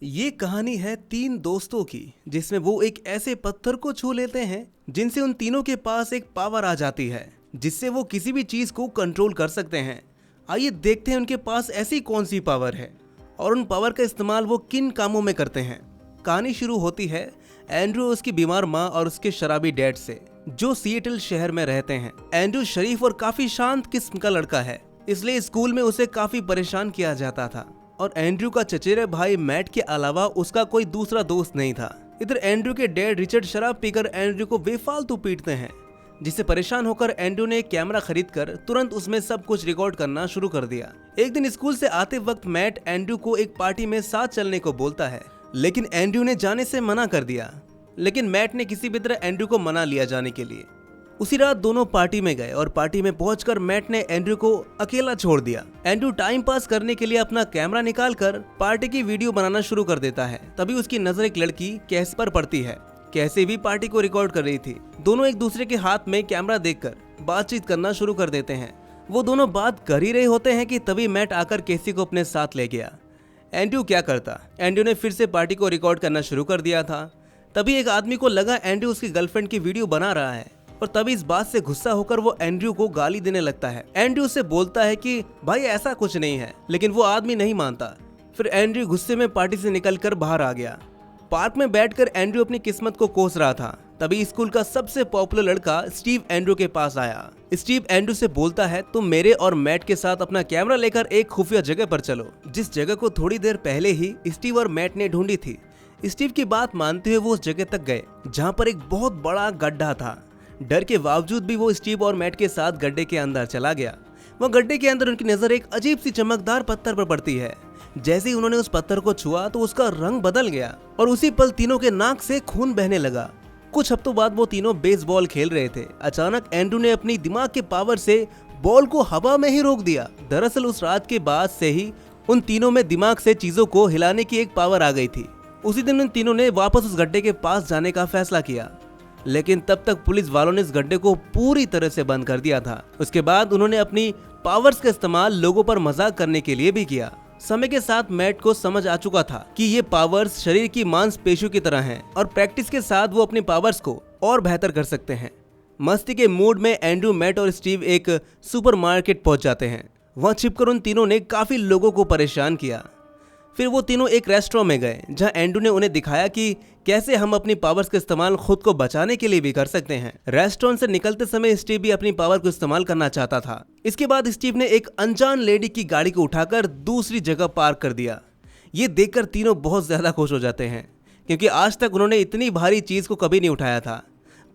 ये कहानी है तीन दोस्तों की जिसमें वो एक ऐसे पत्थर को छू लेते हैं जिनसे उन तीनों के पास एक पावर आ जाती है जिससे वो किसी भी चीज को कंट्रोल कर सकते हैं। आइए देखते हैं उनके पास ऐसी कौन सी पावर है और उन पावर का इस्तेमाल वो किन कामों में करते हैं। कहानी शुरू होती है एंड्रू, उसकी बीमार माँ और उसके शराबी डैड से, जो सिएटल शहर में रहते हैं। एंड्रू शरीफ और काफी शांत किस्म का लड़का है, इसलिए स्कूल में उसे काफी परेशान किया जाता था और एंड्रू का चचेरे भाई मैट के अलावा उसका कोई दूसरा दोस्त नहीं था। इधर एंड्रू के डैड रिचर्ड शराब पीकर एंड्रू को बेफालतू पीटते हैं, जिससे परेशान होकर एंड्रू ने एक कैमरा खरीदकर तुरंत उसमें सब कुछ रिकॉर्ड करना शुरू कर दिया। एक दिन स्कूल से आते वक्त मैट एंड्रू को एक पार्टी में साथ चलने को बोलता है, लेकिन एंड्रू ने जाने से मना कर दिया। लेकिन मैट ने किसी भी तरह एंड्रू को मना लिया जाने के लिए। उसी रात दोनों पार्टी में गए और पार्टी में पहुंचकर मैट ने एंड्रू को अकेला छोड़ दिया। एंड्रू टाइम पास करने के लिए अपना कैमरा निकालकर पार्टी की वीडियो बनाना शुरू कर देता है। तभी उसकी नजर एक लड़की कैस पर पड़ती है। कैसे भी पार्टी को रिकॉर्ड कर रही थी। दोनों एक दूसरे के हाथ में कैमरा देखकर बातचीत करना शुरू कर देते हैं। वो दोनों बात कर ही रहे होते हैं कि तभी मैट आकर केसी को अपने साथ ले गया। एंड्रू क्या करता? एंड्रू ने फिर से पार्टी को रिकॉर्ड करना शुरू कर दिया था। तभी एक आदमी को लगा एंड्रू उसकी गर्लफ्रेंड की वीडियो बना रहा है और तभी इस बात से गुस्सा होकर वो एंड्रू को गाली देने लगता है। एंड्रू उससे बोलता है कि भाई ऐसा कुछ नहीं है, लेकिन वो आदमी नहीं मानता। फिर एंड्रू गुस्से में पार्टी से निकलकर बाहर आ गया। पार्क में बैठकर एंड्रू अपनी किस्मत को कोस रहा था। तभी स्कूल का सबसे पॉपुलर लड़का स्टीव एंड्रू के पास आया। स्टीव एंड्रू से बोलता है, तुम मेरे और मैट के साथ अपना कैमरा लेकर एक खुफिया जगह पर चलो, जिस जगह को थोड़ी देर पहले ही स्टीव और मैट ने ढूंढी थी। स्टीव की बात मानते हुए वो उस जगह तक गए जहाँ पर एक बहुत बड़ा गड्ढा था। डर के बावजूद भी वो स्टीव और मैट के साथ गड्ढे के अंदर चला गया। वह गड्ढे के अंदर उनकी नजर एक अजीब सी चमकदार पत्थर पर पड़ती है। जैसे ही उन्होंने उस पत्थर को छुआ तो उसका रंग बदल गया और उसी पल तीनों के नाक से खून बहने लगा। कुछ हफ्तों बाद वो तीनों बेसबॉल खेल रहे थे। अचानक एंड्रू ने अपनी दिमाग के पावर से बॉल को हवा में ही रोक दिया। दरअसल उस रात के बाद से ही उन तीनों में दिमाग से चीजों को हिलाने की एक पावर आ गई थी। उसी दिन उन तीनों ने वापस उस गड्ढे के पास जाने का फैसला किया, लेकिन तब तक पुलिस वालों ने इस गड्ढे को पूरी तरह से बंद कर दिया था। उसके बाद उन्होंने अपनी पावर्स का इस्तेमाल लोगों पर मजाक करने के लिए भी किया। समय के साथ मैट को समझ आ चुका था कि ये पावर्स शरीर की मांसपेशियों की तरह हैं और प्रैक्टिस के साथ वो अपनी पावर्स को और बेहतर कर सकते हैं। मस्ती के मूड में एंड्रू, मैट और स्टीव एक सुपरमार्केट पहुंच जाते हैं। वहां छिपकर उन तीनों ने काफी लोगों को परेशान किया। फिर वो तीनों एक रेस्टोरेंट में गए जहां एंड्रू ने उन्हें दिखाया कि कैसे हम अपनी पावर्स का इस्तेमाल खुद को बचाने के लिए भी कर सकते हैं। रेस्टोरेंट से निकलते समय स्टीव भी अपनी पावर को इस्तेमाल करना चाहता था। इसके बाद स्टीव ने एक अनजान लेडी की गाड़ी को उठाकर दूसरी जगह पार्क कर दिया। ये देखकर तीनों बहुत ज्यादा खुश हो जाते हैं, क्योंकि आज तक उन्होंने इतनी भारी चीज को कभी नहीं उठाया था।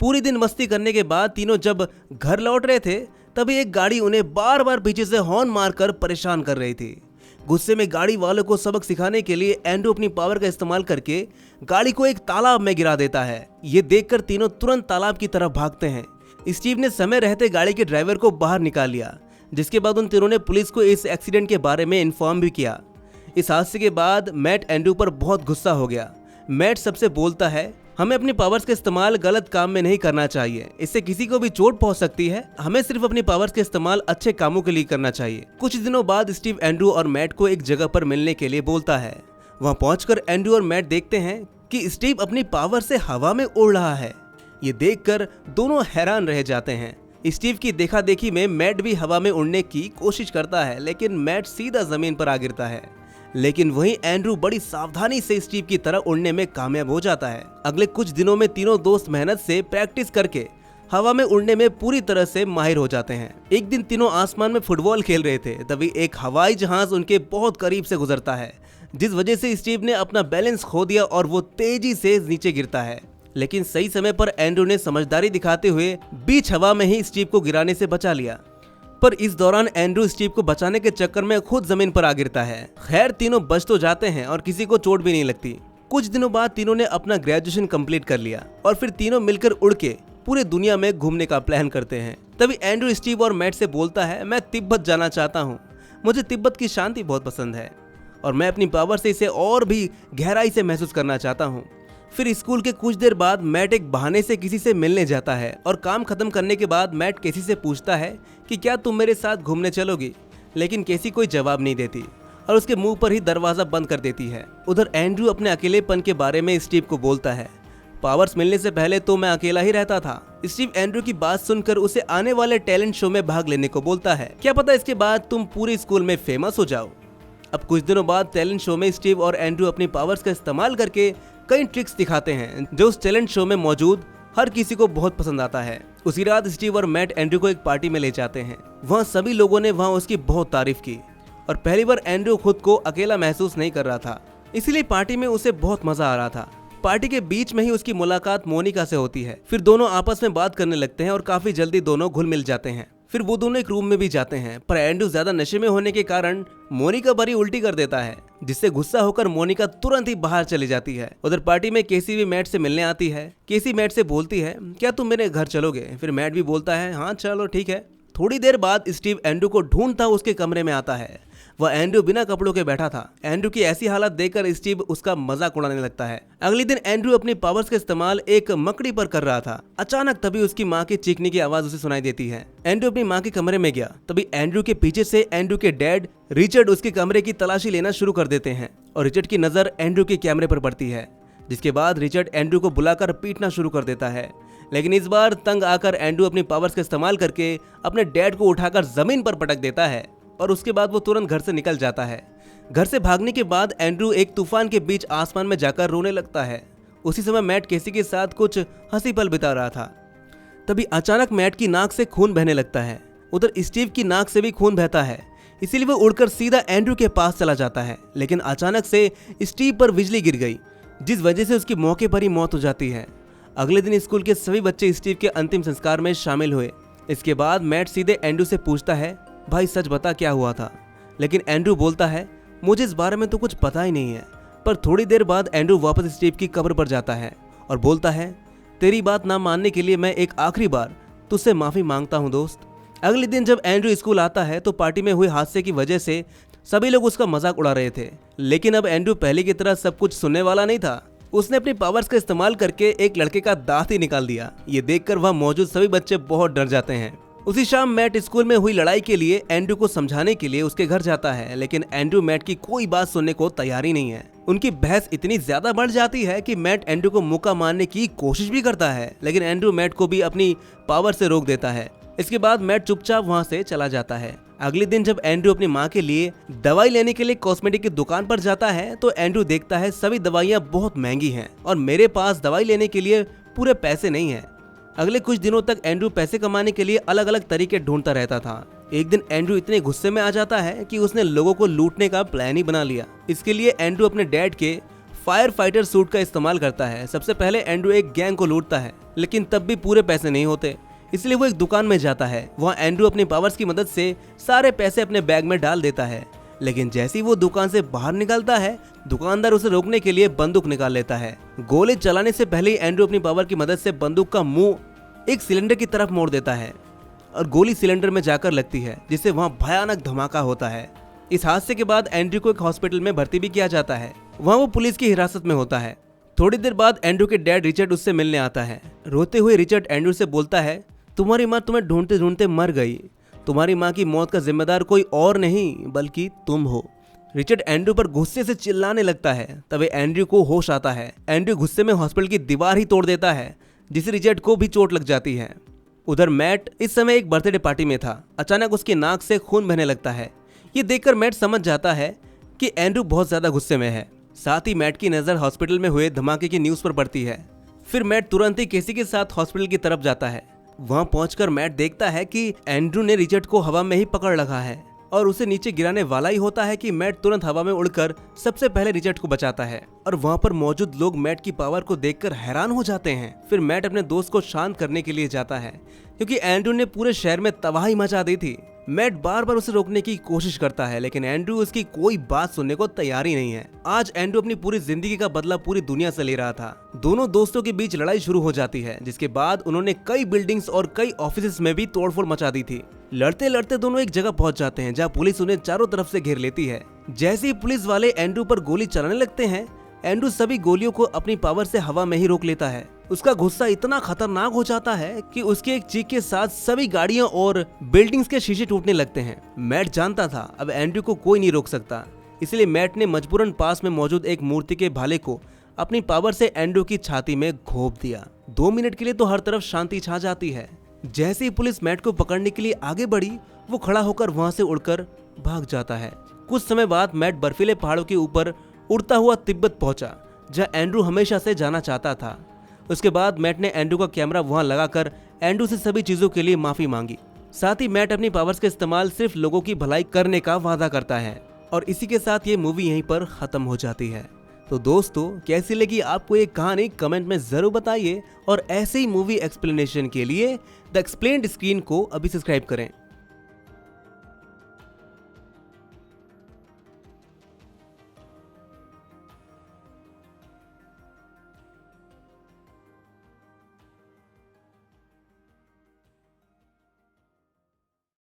पूरी दिन मस्ती करने के बाद तीनों जब घर लौट रहे थे तभी एक गाड़ी उन्हें बार बार पीछे से हॉर्न मारकर परेशान कर रही थी। गुस्से में गाड़ी वालों को सबक सिखाने के लिए एंड्रू अपनी पावर का इस्तेमाल करके गाड़ी को एक तालाब में गिरा देता है। ये देखकर तीनों तुरंत तालाब की तरफ भागते हैं। स्टीव ने समय रहते गाड़ी के ड्राइवर को बाहर निकाल लिया, जिसके बाद उन तीनों ने पुलिस को इस एक्सीडेंट के बारे में इन्फॉर्म भी किया। इस हादसे के बाद मैट एंड्रू पर बहुत गुस्सा हो गया। मैट सबसे बोलता है, हमें अपनी पावर्स का इस्तेमाल गलत काम में नहीं करना चाहिए, इससे किसी को भी चोट पहुंच सकती है। हमें सिर्फ अपनी पावर्स का इस्तेमाल अच्छे कामों के लिए करना चाहिए। कुछ दिनों बाद स्टीव एंड्रू और मैट को एक जगह पर मिलने के लिए बोलता है। वहां पहुंचकर एंड्रू और मैट देखते हैं कि स्टीव अपनी पावर से हवा में उड़ रहा है। ये देखकर दोनों हैरान रह जाते हैं। स्टीव की देखा देखी में मैट भी हवा में उड़ने की कोशिश करता है, लेकिन मैट सीधा जमीन पर आ गिरता है। लेकिन वहीं एंड्रू बड़ी सावधानी से स्टीव की तरह उड़ने में कामयाब हो जाता है। अगले कुछ दिनों में तीनों दोस्त मेहनत से प्रैक्टिस करके हवा में उड़ने में पूरी तरह से माहिर हो जाते हैं। एक दिन तीनों आसमान में फुटबॉल खेल रहे थे, तभी एक हवाई जहाज उनके बहुत करीब से गुजरता है, जिस वजह से स्टीव ने अपना बैलेंस खो दिया और वो तेजी से नीचे गिरता है। लेकिन सही समय पर एंड्रू ने समझदारी दिखाते हुए बीच हवा में ही स्टीव को गिराने से बचा लिया। पर इस दौरान एंड्रू स्टीव को बचाने के चक्कर में खुद जमीन पर आ गिरता है। खैर तीनों बच तो जाते हैं और किसी को चोट भी नहीं लगती। कुछ दिनों बाद तीनों ने अपना ग्रेजुएशन कंप्लीट कर लिया और फिर तीनों मिलकर उड़ के पूरे दुनिया में घूमने का प्लान करते हैं। तभी एंड्रू स्टीव और मैट से बोलता है, मैं तिब्बत जाना चाहता हूँ। मुझे तिब्बत की शांति बहुत पसंद है और मैं अपनी पावर से इसे और भी गहराई से महसूस करना चाहता हूँ। फिर स्कूल के कुछ देर बाद मैट एक बहाने से किसी से मिलने जाता है और काम खत्म करने के बाद मैट केसी से पूछता है कि क्या तुम मेरे साथ घूमने चलोगी, लेकिन केसी कोई जवाब नहीं देती और उसके मुंह पर ही दरवाजा बंद कर देती है। उधर एंड्रू अपने अकेलेपन के बारे में स्टीव को बोलता है, पावर्स मिलने से पहले तो मैं अकेला ही रहता था। स्टीव एंड्रू की बात सुनकर उसे आने वाले टैलेंट शो में भाग लेने को बोलता है, क्या पता इसके बाद तुम पूरे स्कूल में फेमस हो जाओ। अब कुछ दिनों बाद टैलेंट शो में स्टीव और एंड्रू अपनी पावर्स का इस्तेमाल करके कई ट्रिक्स दिखाते हैं जो उस टैलेंट शो में मौजूद हर किसी को बहुत पसंद आता है। उसी रात स्टीव और मैट एंड्रू को एक पार्टी में ले जाते हैं। वहाँ सभी लोगों ने वहाँ उसकी बहुत तारीफ की और पहली बार एंड्रू खुद को अकेला महसूस नहीं कर रहा था, इसीलिए पार्टी में उसे बहुत मजा आ रहा था। पार्टी के बीच में ही उसकी मुलाकात मोनिका से होती है। फिर दोनों आपस में बात करने लगते हैं और काफी जल्दी दोनों घुल मिल जाते हैं। फिर वो दोनों एक रूम में भी जाते हैं, पर एंड्रू ज्यादा नशे में होने के कारण मोनिका बड़ी उल्टी कर देता है, जिससे गुस्सा होकर मोनिका तुरंत ही बाहर चली जाती है। उधर पार्टी में केसी भी मैट से मिलने आती है। केसी मैट से बोलती है, क्या तुम मेरे घर चलोगे? फिर मैट भी बोलता है, हाँ चलो ठीक है। थोड़ी देर बाद स्टीव एंड्रू को ढूंढता उसके कमरे में आता है। वह एंड्रू बिना कपड़ों के बैठा था। एंड्रू की ऐसी हालत देखकर स्टीव उसका मजाक उड़ाने लगता है। अगले दिन एंड्रू अपनी पावर्स का इस्तेमाल एक मकड़ी पर कर रहा था। अचानक तभी उसकी माँ की चीखने की आवाज उसे सुनाई देती है। एंड्रू अपनी माँ के कमरे में गया। तभी एंड्रू के पीछे से एंड्रू के डैड रिचर्ड उसके कमरे की तलाशी लेना शुरू कर देते हैं और रिचर्ड की नजर एंड्रू के कैमरे पर पड़ती है, जिसके बाद रिचर्ड एंड्रू को बुलाकर पीटना शुरू कर देता है। लेकिन इस बार तंग आकर एंड्रू अपनी पावर्स का इस्तेमाल करके अपने डैड को उठाकर जमीन पर पटक देता है और उसके बाद वो तुरंत घर से निकल जाता है। घर से भागने के बाद एंड्रू एक तूफान के बीच आसमान में जाकर रोने लगता है। उसी समय मैट केसी के साथ कुछ हंसी पल बिता रहा था। तभी अचानक मैट की नाक से खून बहने लगता है। उधर स्टीव की नाक से भी खून बहता है, इसीलिए वो उड़कर सीधा एंड्रू के पास चला जाता है। लेकिन अचानक से स्टीव पर बिजली गिर गई, जिस वजह से उसकी मौके पर ही मौत हो जाती है। अगले दिन स्कूल के सभी बच्चे स्टीव के अंतिम संस्कार में शामिल हुए। इसके बाद मैट सीधे एंड्रू से पूछता है, भाई सच बता क्या हुआ था? लेकिन एंड्रू बोलता है, मुझे इस बारे में तो कुछ पता ही नहीं है। पर थोड़ी देर बाद एंड्रू वापस स्टीव की कब्र पर जाता है और बोलता है, तेरी बात ना मानने के लिए मैं एक आखिरी बार तुझसे माफी मांगता हूँ दोस्त। अगले दिन जब एंड्रू स्कूल आता है तो पार्टी में हुए हादसे की वजह से सभी लोग उसका मजाक उड़ा रहे थे। लेकिन अब एंड्रू पहले की तरह सब कुछ सुनने वाला नहीं था। उसने अपनी पावर्स का इस्तेमाल करके एक लड़के का दांत ही निकाल दिया। ये देखकर वहाँ मौजूद सभी बच्चे बहुत डर जाते हैं। उसी शाम मैट स्कूल में हुई लड़ाई के लिए एंड्रू को समझाने के लिए उसके घर जाता है, लेकिन एंड्रू मैट की कोई बात सुनने को तैयार ही नहीं है। उनकी बहस इतनी ज्यादा बढ़ जाती है कि मैट एंड्रू को मुक्का मारने की कोशिश भी करता है, लेकिन एंड्रू मैट को भी अपनी पावर से रोक देता है। इसके बाद मैट चुपचाप वहाँ से चला जाता है। अगले दिन जब एंड्रू अपनी माँ के लिए दवाई लेने के लिए कॉस्मेटिक की दुकान पर जाता है तो एंड्रू देखता है सभी दवाइयाँ बहुत महंगी हैं और मेरे पास दवाई लेने के लिए पूरे पैसे नहीं हैं। अगले कुछ दिनों तक एंड्रू पैसे कमाने के लिए अलग अलग तरीके ढूंढता रहता था। एक दिन एंड्रू इतने गुस्से में आ जाता है कि उसने लोगों को लूटने का प्लान ही बना लिया। इसके लिए एंड्रू अपने डैड के फायर फाइटर सूट का इस्तेमाल करता है। सबसे पहले एंड्रू एक गैंग को लूटता है, लेकिन तब भी पूरे पैसे नहीं होते, इसलिए वो एक दुकान में जाता है। वहाँ एंड्रू अपनी पावर्स की मदद से सारे पैसे अपने बैग में डाल देता है, लेकिन जैसे ही वो दुकान से बाहर निकलता है दुकानदार उसे रोकने के लिए बंदूक निकाल लेता है। गोली चलाने से पहले ही एंड्रू अपनी पावर की मदद से बंदूक का मुंह एक सिलेंडर की तरफ मोड़ देता है और गोली सिलेंडर में जाकर लगती है, जिससे वहाँ भयानक धमाका होता है। इस हादसे के बाद एंड्रू को एक हॉस्पिटल में भर्ती भी किया जाता है। वहाँ वो पुलिस की हिरासत में होता है। थोड़ी देर बाद एंड्रू के डैड रिचर्ड उससे मिलने आता है। रोते हुए रिचर्ड एंड्रू से बोलता है, तुम्हारी माँ तुम्हें ढूंढते ढूंढते मर गई। तुम्हारी माँ की मौत का जिम्मेदार कोई और नहीं बल्कि तुम हो। रिचर्ड एंड्रू पर गुस्से से चिल्लाने लगता है। तभी एंड्रू को होश आता है। एंड्रू गुस्से में हॉस्पिटल की दीवार ही तोड़ देता है, जिससे रिचर्ड को भी चोट लग जाती है। उधर मैट इस समय एक बर्थडे पार्टी में था। अचानक उसकी नाक से खून बहने लगता है। ये देखकर मैट समझ जाता है कि एंड्रू बहुत ज्यादा गुस्से में है। साथ ही मैट की नजर हॉस्पिटल में हुए धमाके की न्यूज पर पड़ती है। फिर मैट तुरंत ही केसी के साथ हॉस्पिटल की तरफ जाता है। वहां पहुंचकर मैट देखता है कि एंड्रू ने रिचर्ड को हवा में ही पकड़ रखा है और उसे नीचे गिराने वाला ही होता है कि मैट तुरंत हवा में उड़कर सबसे पहले रिचर्ड को बचाता है। और वहां पर मौजूद लोग मैट की पावर को देखकर हैरान हो जाते हैं। फिर मैट अपने दोस्त को शांत करने के लिए जाता है, क्योंकि एंड्रू ने पूरे शहर में तबाही मचा दी थी। मैट बार बार उसे रोकने की कोशिश करता है, लेकिन एंड्रू उसकी कोई बात सुनने को तैयार ही नहीं है। आज एंड्रू अपनी पूरी जिंदगी का बदला पूरी दुनिया से ले रहा था। दोनों दोस्तों के बीच लड़ाई शुरू हो जाती है, जिसके बाद उन्होंने कई बिल्डिंग्स और कई ऑफिस में भी तोड़फोड़ मचा दी थी। लड़ते लड़ते दोनों एक जगह पहुंच जाते हैं, जहाँ पुलिस उन्हें चारों तरफ से घेर लेती है। जैसे ही पुलिस वाले एंड्रू पर गोली चलाने लगते हैं, एंड्रू सभी गोलियों को अपनी पावर से हवा में ही रोक लेता है। उसका गुस्सा इतना खतरनाक हो जाता है कि उसके एक चीख के साथ सभी गाड़ियां और बिल्डिंग्स के शीशे टूटने लगते हैं। मैट जानता था अब एंड्रू को कोई नहीं रोक सकता, इसलिए मैट ने मजबूरन पास में मौजूद एक मूर्ति के भाले को अपनी पावर से एंड्रू की छाती में घोंप दिया। 2 मिनट के लिए तो हर तरफ शांति छा जाती है। जैसे ही पुलिस मैट को पकड़ने के लिए आगे बढ़ी, वो खड़ा होकर वहां से उड़कर भाग जाता है। कुछ समय बाद मैट बर्फीले पहाड़ों के ऊपर उड़ता हुआ तिब्बत पहुंचा, जहां एंड्रू हमेशा से जाना चाहता था। उसके बाद मैट ने एंड्रू का कैमरा वहां लगाकर एंड्रू से सभी चीजों के लिए माफी मांगी। साथ ही मैट अपनी पावर्स का इस्तेमाल सिर्फ लोगों की भलाई करने का वादा करता है। और इसी के साथ ये मूवी यहीं पर खत्म हो जाती है। तो दोस्तों, कैसी लगी आपको ये कहानी कमेंट में जरूर बताइए, और ऐसे ही मूवी एक्सप्लेनेशन के लिए द एक्सप्लेन्ड स्क्रीन को अभी सब्सक्राइब करें।